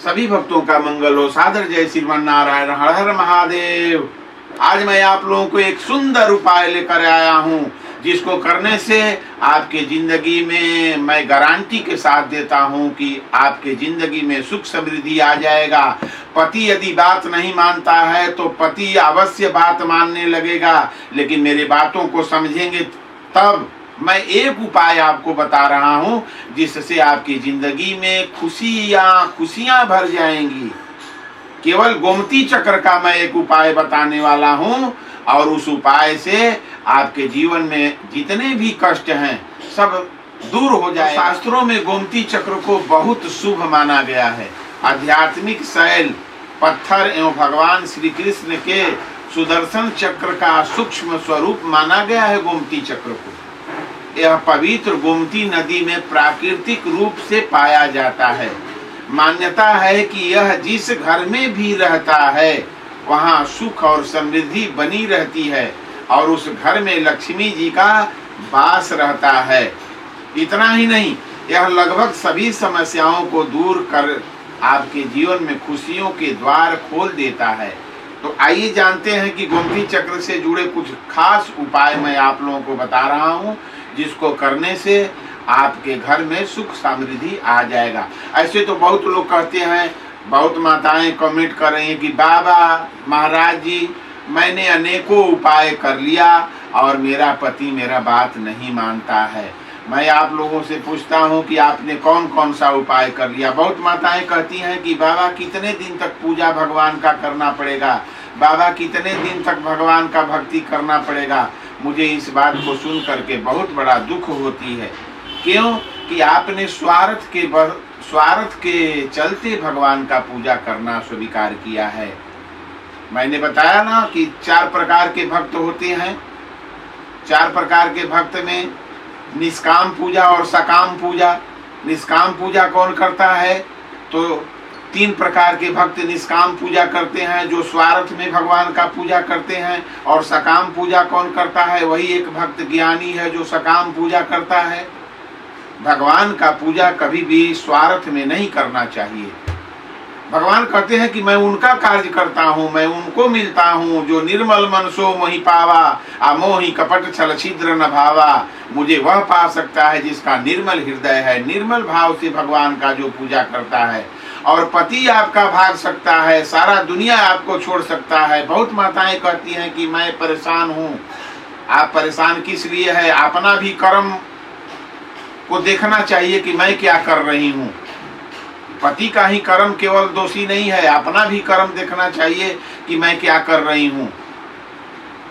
सभी भक्तों का मंगल हो। सादर जय श्रीमान नारायण। हर हर महादेव। आज मैं आप लोगों को एक सुंदर उपाय लेकर आया हूँ, जिसको करने से आपके जिंदगी में मैं गारंटी के साथ देता हूँ कि आपके जिंदगी में सुख समृद्धि आ जाएगा। पति यदि बात नहीं मानता है तो पति अवश्य बात मानने लगेगा, लेकिन मेरे बातों को समझेंगे तब। मैं एक उपाय आपको बता रहा हूं जिससे आपकी जिंदगी में खुशियां भर जाएंगी। केवल गोमती चक्र का मैं एक उपाय बताने वाला हूं, और उस उपाय से आपके जीवन में जितने भी कष्ट हैं सब दूर हो जाए। शास्त्रों में गोमती चक्र को बहुत शुभ माना गया है। आध्यात्मिक शैल पत्थर एवं भगवान श्री कृष्ण के सुदर्शन चक्र का सूक्ष्म स्वरूप माना गया है गोमती चक्र को। यह पवित्र गोमती नदी में प्राकृतिक रूप से पाया जाता है। मान्यता है कि यह जिस घर में भी रहता है वहाँ सुख और समृद्धि बनी रहती है, और उस घर में लक्ष्मी जी का वास रहता है। इतना ही नहीं, यह लगभग सभी समस्याओं को दूर कर आपके जीवन में खुशियों के द्वार खोल देता है। तो आइए जानते हैं कि गोमती चक्र से जुड़े कुछ खास उपाय मैं आप लोगों को बता रहा हूँ, जिसको करने से आपके घर में सुख समृद्धि आ जाएगा। ऐसे तो बहुत लोग कहते हैं, बहुत माताएं कमेंट कर रही हैं कि बाबा महाराज जी मैंने अनेकों उपाय कर लिया और मेरा पति मेरा बात नहीं मानता है। मैं आप लोगों से पूछता हूं कि आपने कौन कौन सा उपाय कर लिया। बहुत माताएं कहती हैं कि बाबा कितने दिन तक पूजा भगवान का करना पड़ेगा, बाबा कितने दिन तक भगवान का भक्ति करना पड़ेगा। मुझे इस बात को सुन करके बहुत बड़ा दुख होती है। क्यों कि आपने स्वार्थ के चलते भगवान का पूजा करना स्वीकार किया है। मैंने बताया ना कि 4 प्रकार के भक्त होते हैं। 4 प्रकार के भक्त में निष्काम पूजा और सकाम पूजा। निष्काम पूजा कौन करता है? तो 3 प्रकार के भक्त निष्काम पूजा करते हैं, जो स्वार्थ में भगवान का पूजा करते हैं। और सकाम पूजा कौन करता है? वही एक भक्त ज्ञानी है जो सकाम पूजा करता है। भगवान का पूजा कभी भी स्वार्थ में नहीं करना चाहिए। भगवान कहते हैं कि मैं उनका कार्य करता हूँ, मैं उनको मिलता हूँ जो निर्मल मन सो मोहि पावा, अमोहि कपट छल छिद्र न भावा। मुझे वह पा सकता है जिसका निर्मल हृदय है, निर्मल भाव से भगवान का जो पूजा करता है। और पति आपका भाग सकता है, सारा दुनिया आपको छोड़ सकता है। बहुत माताएं कहती हैं कि मैं परेशान हूँ। आप परेशान किस लिए है? अपना भी कर्म को देखना चाहिए कि मैं क्या कर रही हूँ। पति का ही कर्म केवल दोषी नहीं है, अपना भी कर्म देखना चाहिए कि मैं क्या कर रही हूँ।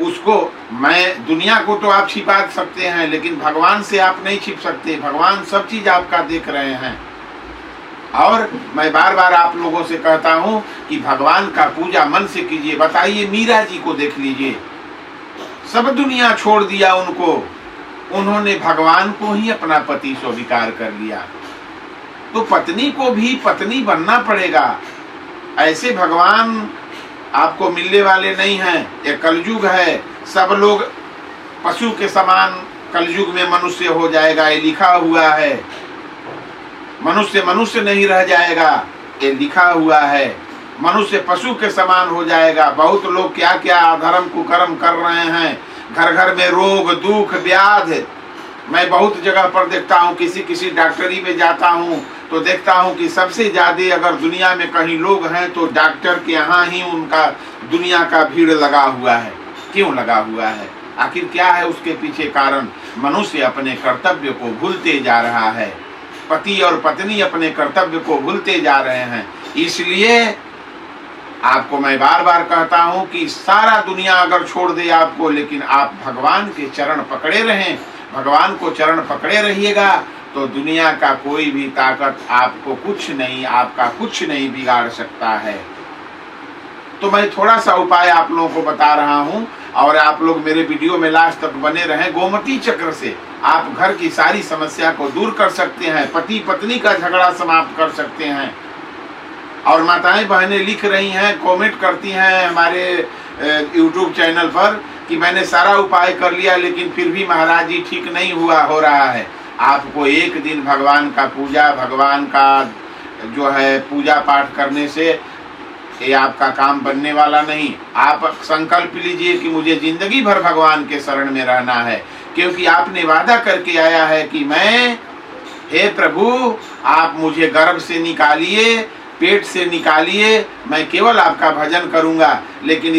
उसको मैं दुनिया को तो आप छिपा सकते हैं, लेकिन भगवान से आप नहीं छिप सकते। भगवान सब चीज आपका देख रहे हैं। और मैं बार बार आप लोगों से कहता हूँ कि भगवान का पूजा मन से कीजिए। बताइए, मीरा जी को देख लीजिए, सब दुनिया छोड़ दिया उनको, उन्होंने भगवान को ही अपना पति स्वीकार कर लिया। तो पत्नी को भी पत्नी बनना पड़ेगा। ऐसे भगवान आपको मिलने वाले नहीं हैं। ये कलयुग है, सब लोग पशु के समान कलयुग में मनुष्य हो जाएगा, ये लिखा हुआ है। मनुष्य मनुष्य नहीं रह जाएगा, ये लिखा हुआ है। मनुष्य पशु के समान हो जाएगा। बहुत लोग क्या क्या अधर्म कुकर्म कर रहे हैं। घर घर में रोग दुख व्याध। मैं बहुत जगह पर देखता हूँ, किसी डॉक्टरी में जाता हूँ तो देखता हूँ कि सबसे ज्यादा अगर दुनिया में कहीं लोग हैं तो डॉक्टर के यहाँ ही उनका दुनिया का भीड़ लगा हुआ है। क्यों लगा हुआ है? आखिर क्या है उसके पीछे कारण? मनुष्य अपने कर्तव्य को भूलते जा रहा है। पति और पत्नी अपने कर्तव्य को भूलते जा रहे हैं। इसलिए आपको मैं बार बार कहता हूँ कि सारा दुनिया अगर छोड़ दे आपको, लेकिन आप भगवान के चरण पकड़े रहें, भगवान को चरण पकड़े रहिएगा, तो दुनिया का कोई भी ताकत आपको आपका कुछ नहीं बिगाड़ सकता है। तो मैं थोड़ा सा उपाय आप लोगों को बता रहा हूं, और आप लोग मेरे वीडियो में लास्ट तक बने रहें। गोमती चक्र से आप घर की सारी समस्या को दूर कर सकते हैं, पति पत्नी का झगड़ा समाप्त कर सकते हैं। और माताएं बहनें लिख रही हैं, कमेंट करती हैं हमारे YouTube चैनल पर कि मैंने सारा उपाय कर लिया लेकिन फिर भी महाराज जी ठीक नहीं हो रहा है। आपको एक दिन भगवान का पूजा, भगवान का जो है पूजा पाठ करने से ये आपका काम बनने वाला नहीं। आप संकल्प लीजिए कि मुझे जिंदगी भर भगवान के शरण में रहना है, क्योंकि आपने वादा करके आया है कि मैं, हे प्रभु, आप मुझे गर्भ से निकालिए, पेट से निकालिए, मैं केवल आपका भजन करूंगा। लेकिन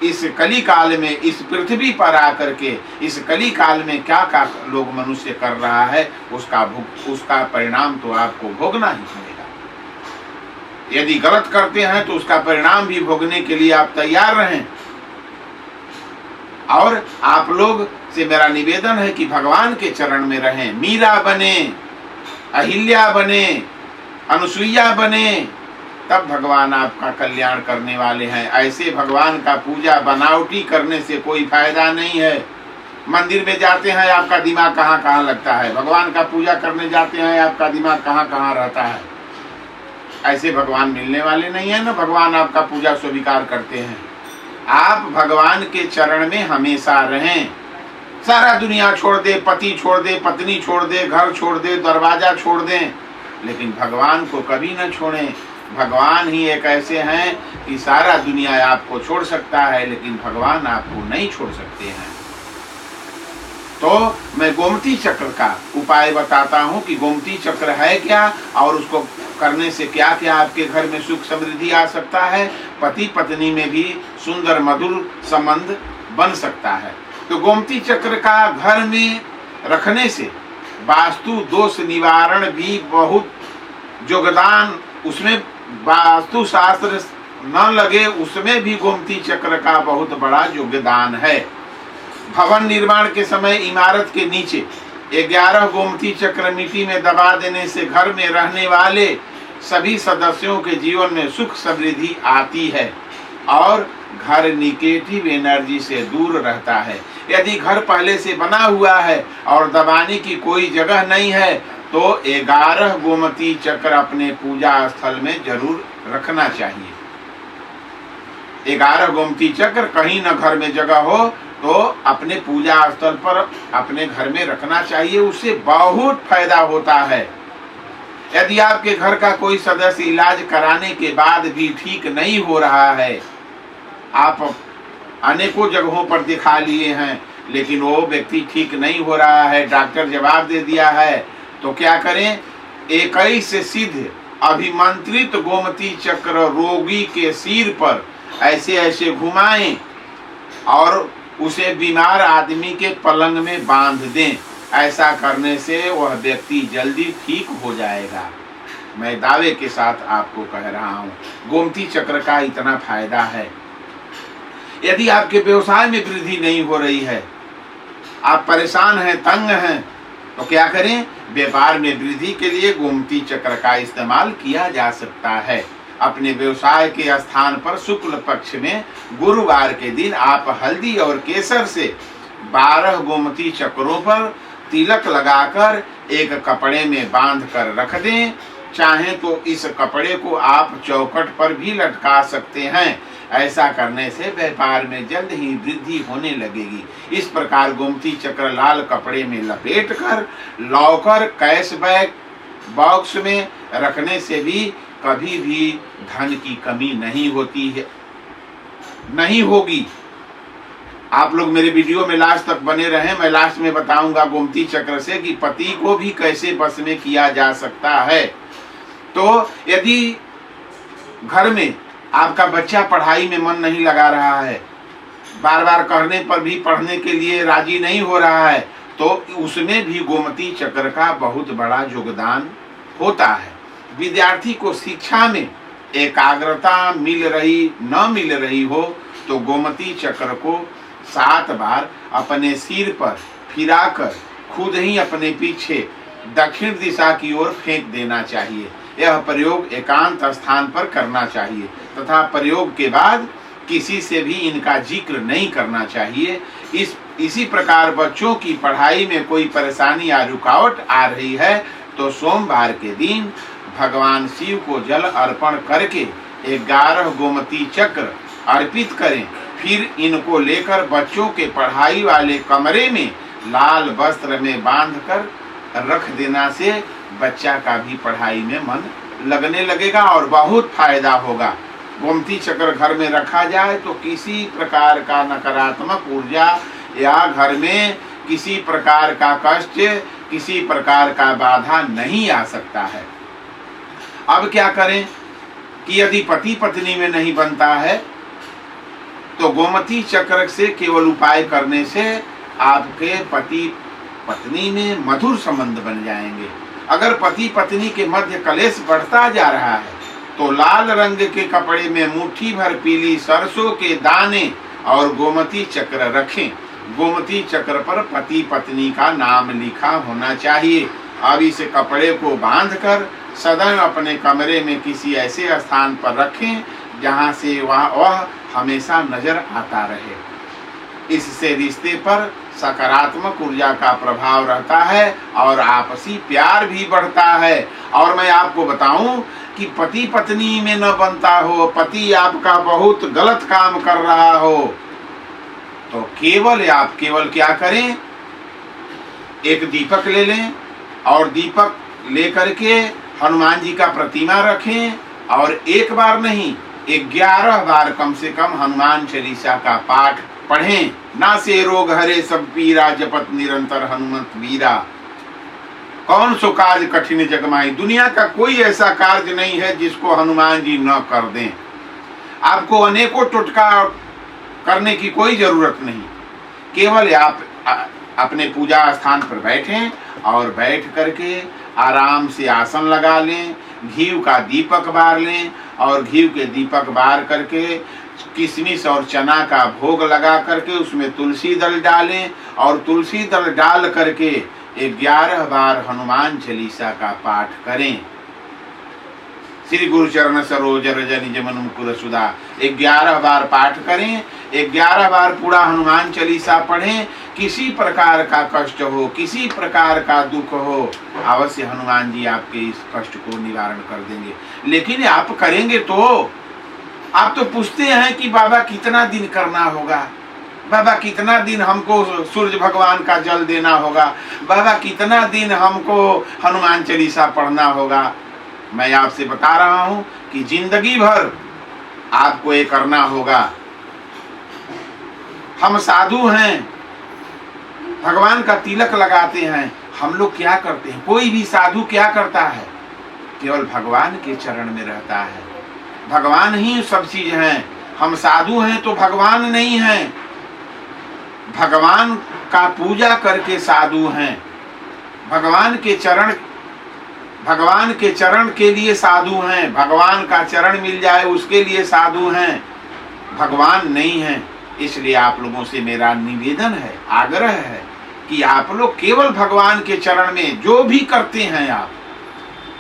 इस कली काल में, इस पृथ्वी पर आकर के इस कली काल में क्या क्या लोग मनुष्य कर रहा है, उसका परिणाम तो आपको भोगना ही पड़ेगा। यदि गलत करते हैं तो उसका परिणाम भी भोगने के लिए आप तैयार रहें। और आप लोग से मेरा निवेदन है कि भगवान के चरण में रहें, मीरा बने, अहिल्या बने, अनुसुईया बने, तब भगवान आपका कल्याण करने वाले हैं। ऐसे भगवान का पूजा बनावटी करने से कोई फायदा नहीं है। मंदिर में जाते हैं, आपका दिमाग कहाँ कहाँ लगता है, भगवान का पूजा करने जाते हैं, आपका दिमाग कहाँ कहाँ रहता है। ऐसे भगवान मिलने वाले नहीं है ना, भगवान आपका पूजा स्वीकार करते हैं। आप भगवान के चरण में हमेशा रहें। सारा दुनिया छोड़ दे, पति छोड़ दे, पत्नी छोड़ दे, घर छोड़ दे, दरवाजा छोड़ दें, लेकिन भगवान को कभी न छोड़ें। भगवान ही एक ऐसे हैं कि सारा दुनिया आपको छोड़ सकता है, लेकिन भगवान आपको नहीं छोड़ सकते हैं। तो मैं गोमती चक्र का उपाय बताता हूँ कि गोमती चक्र है क्या और उसको करने से क्या क्या आपके घर में सुख समृद्धि आ सकता है, पति पत्नी में भी सुंदर मधुर संबंध बन सकता है। तो गोमती चक्र का घर में रखने से वास्तु दोष निवारण भी बहुत योगदान, उसमें वास्तु शास्त्र न लगे उसमें भी गोमती चक्र का बहुत बड़ा योगदान है। भवन निर्माण के समय इमारत के नीचे 11 गोमती चक्र मिट्टी में दबा देने से घर में रहने वाले सभी सदस्यों के जीवन में सुख समृद्धि आती है और घर निगेटिव एनर्जी से दूर रहता है। यदि घर पहले से बना हुआ है और दबाने की कोई जगह नहीं है तो 11 गोमती चक्र अपने पूजा स्थल में जरूर रखना चाहिए। 11 गोमती चक्र कहीं न घर में जगह हो तो अपने पूजा स्थल पर अपने घर में रखना चाहिए, उससे बहुत फायदा होता है। यदि आपके घर का कोई सदस्य इलाज कराने के बाद भी ठीक नहीं हो रहा है, आप अनेकों जगहों पर दिखा लिए हैं लेकिन वो व्यक्ति ठीक नहीं हो रहा है, डॉक्टर जवाब दे दिया है, तो क्या करें? 21 सिद्ध अभिमंत्रित गोमती चक्र रोगी के सिर पर ऐसे ऐसे घुमाएं और उसे बीमार आदमी के पलंग में बांध दें। ऐसा करने से वह व्यक्ति जल्दी ठीक हो जाएगा। मैं दावे के साथ आपको कह रहा हूँ, गोमती चक्र का इतना फायदा है। यदि आपके व्यवसाय में वृद्धि नहीं हो रही है, आप परेशान हैं, तंग हैं, तो क्या करें? व्यापार में वृद्धि के लिए गोमती चक्र का इस्तेमाल किया जा सकता है। अपने व्यवसाय के स्थान पर शुक्ल पक्ष में गुरुवार के दिन आप हल्दी और केसर से 12 गोमती चक्रों पर तिलक लगाकर एक कपड़े में बांध कर रख दें। चाहें तो इस कपड़े को आप चौखट पर भी लटका सकते हैं। ऐसा करने से व्यापार में जल्द ही वृद्धि होने लगेगी। इस प्रकार गोमती चक्र लाल कपड़े में लपेट कर लॉकर कैश बैग बॉक्स में रखने से भी कभी भी धन की कमी नहीं होती है, नहीं होगी। आप लोग मेरे वीडियो में लास्ट तक बने रहें। मैं लास्ट में बताऊंगा गोमती चक्र से कि पति को भी कैसे बस में किया जा सकता है। तो यदि घर में आपका बच्चा पढ़ाई में मन नहीं लगा रहा है, बार बार कहने पर भी पढ़ने के लिए राजी नहीं हो रहा है, तो उसमें भी गोमती चक्र का बहुत बड़ा योगदान होता है। विद्यार्थी को शिक्षा में एकाग्रता मिल रही न मिल रही हो तो गोमती चक्र को 7 बार अपने सिर पर फिराकर खुद ही अपने पीछे दक्षिण दिशा की ओर फेंक देना चाहिए। यह प्रयोग एकांत स्थान पर करना चाहिए तथा प्रयोग के बाद किसी से भी इनका जिक्र नहीं करना चाहिए। इसी प्रकार बच्चों की पढ़ाई में कोई परेशानी या रुकावट आ रही है तो सोमवार के दिन भगवान शिव को जल अर्पण करके 11 गोमती चक्र अर्पित करें। फिर इनको लेकर बच्चों के पढ़ाई वाले कमरे में लाल वस्त्र में बांधकर रख देना से बच्चा का भी पढ़ाई में मन लगने लगेगा और बहुत फायदा होगा। गोमती चक्र घर में रखा जाए तो किसी प्रकार का नकारात्मक ऊर्जा या घर में किसी प्रकार का कष्ट, किसी प्रकार का बाधा नहीं आ सकता है। अब क्या करें कि यदि पति पत्नी में नहीं बनता है तो गोमती चक्र से केवल उपाय करने से आपके पति पत्नी में मधुर संबंध बन जाएंगे। अगर पति पत्नी के मध्य कलेश बढ़ता जा रहा है तो लाल रंग के कपड़े में मुट्ठी भर पीली सरसों के दाने और गोमती चक्र रखें। गोमती चक्र पर पति पत्नी का नाम लिखा होना चाहिए। अब इस कपड़े को बांधकर सदैव अपने कमरे में किसी ऐसे स्थान पर रखें जहां से वह हमेशा नजर आता रहे। इससे रिश्ते पर सकारात्मक ऊर्जा का प्रभाव रहता है और आपसी प्यार भी बढ़ता है। और मैं आपको बताऊं कि पति पत्नी में न बनता हो, पति आपका बहुत गलत काम कर रहा हो, तो आप केवल क्या करें, एक दीपक ले लें और दीपक लेकर के हनुमान जी का प्रतिमा रखें और एक बार नहीं 11 बार कम से कम हनुमान चालीसा का पाठ पढ़ें। ना से रोग हरे सब पीरा, जपत निरंतर हनुमत वीरा। कौन सो कार्य कठिन जगमाई, दुनिया का कोई ऐसा कार्य नहीं है जिसको हनुमान जी न कर दें। आपको अनेकों टोटका करने की कोई जरूरत नहीं, केवल आप अपने पूजा स्थान पर बैठें और बैठ करके आराम से आसन लगा लें, घी का दीपक बार लें और घी के दीपक बार करके किशमिश और चना का भोग लगा करके उसमें तुलसी दल डालें और तुलसी दल डाल करके 11 बार हनुमान चालीसा का पाठ करें। श्री गुरु चरण सरोज रज निज मन मुकुर सुधा 11 बार पाठ करें, 11 बार पूरा हनुमान चालीसा पढ़ें। किसी प्रकार का कष्ट हो, किसी प्रकार का दुख हो, अवश्य हनुमान जी आपके इस कष्ट को निवारण कर देंगे। लेकिन आप करेंगे तो आप तो पूछते हैं कि बाबा कितना दिन करना होगा, बाबा कितना दिन हमको सूर्य भगवान का जल देना होगा, बाबा कितना दिन हमको हनुमान चालीसा पढ़ना होगा। मैं आपसे बता रहा हूं कि जिंदगी भर आपको ये करना होगा। हम साधु हैं, भगवान का तिलक लगाते हैं। हम लोग क्या करते हैं, कोई भी साधु क्या करता है, केवल भगवान के चरण में रहता है। भगवान ही सब चीज हैं। हम साधु हैं तो भगवान नहीं हैं, भगवान का पूजा करके साधु हैं। भगवान के चरण के लिए साधु हैं। भगवान का चरण मिल जाए उसके लिए साधु हैं, भगवान नहीं हैं। इसलिए आप लोगों से मेरा निवेदन है, आग्रह है कि आप लोग केवल भगवान के चरण में जो भी करते हैं, आप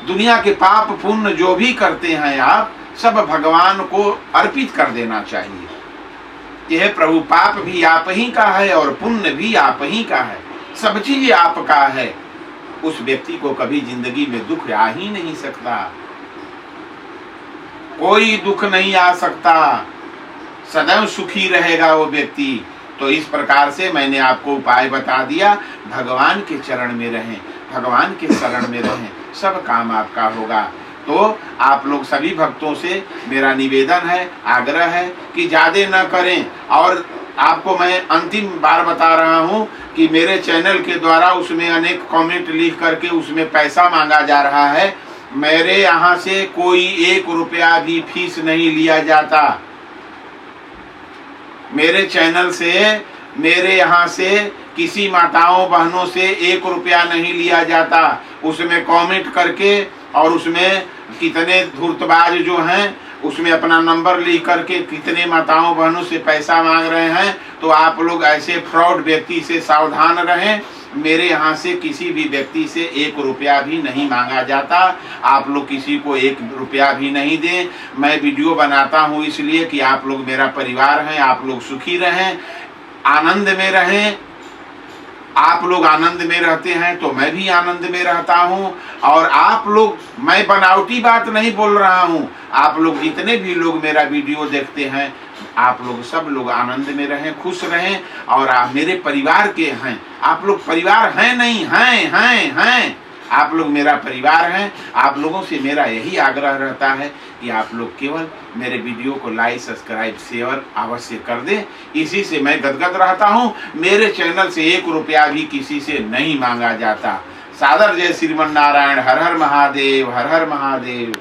दुनिया के पाप पुण्य जो भी करते हैं, आप सब भगवान को अर्पित कर देना चाहिए। यह प्रभु पाप भी आप ही का है और पुण्य भी आप ही का है, सब चीज आपका है। उस व्यक्ति को कभी जिंदगी में दुख आ ही नहीं सकता, कोई दुख नहीं आ सकता, सदैव सुखी रहेगा वो व्यक्ति। तो इस प्रकार से मैंने आपको उपाय बता दिया। भगवान के चरण में रहें, भगवान के शरण में रहें, सब काम आपका होगा। तो आप लोग सभी भक्तों से मेरा निवेदन है, आग्रह है कि ज्यादा न करें। और आपको मैं अंतिम बार बता रहा हूं कि मेरे चैनल के द्वारा उसमें अनेक कमेंट लिख करके उसमें पैसा मांगा जा रहा है। मेरे यहाँ से कोई 1 रुपया भी फीस नहीं लिया जाता। मेरे चैनल से, मेरे यहाँ से किसी माताओं बहनों से 1 रुपया नहीं लिया जाता। उसमें कमेंट करके और उसमें कितने धूर्तबाज जो हैं उसमें अपना नंबर लिख करके कितने माताओं बहनों से पैसा मांग रहे हैं। तो आप लोग ऐसे फ्रॉड व्यक्ति से सावधान रहें। मेरे यहाँ से किसी भी व्यक्ति से 1 रुपया भी नहीं मांगा जाता। आप लोग किसी को 1 रुपया भी नहीं दें। मैं वीडियो बनाता हूँ इसलिए कि आप लोग मेरा परिवार हैं, आप लोग सुखी रहें, आनंद में रहें। आप लोग आनंद में रहते हैं तो मैं भी आनंद में रहता हूँ। और आप लोग, मैं बनावटी बात नहीं बोल रहा हूँ, आप लोग जितने भी लोग मेरा वीडियो देखते हैं, आप लोग सब लोग आनंद में रहें, खुश रहें। और आप मेरे परिवार के हैं, आप लोग परिवार हैं नहीं, हैं। आप लोग मेरा परिवार हैं। आप लोगों से मेरा यही आग्रह रहता है कि आप लोग केवल मेरे वीडियो को लाइक, सब्सक्राइब, शेयर अवश्य कर दें। इसी से मैं गदगद रहता हूँ। मेरे चैनल से 1 रुपया भी किसी से नहीं मांगा जाता। सादर जय श्रीमन नारायण। हर हर महादेव, हर हर महादेव।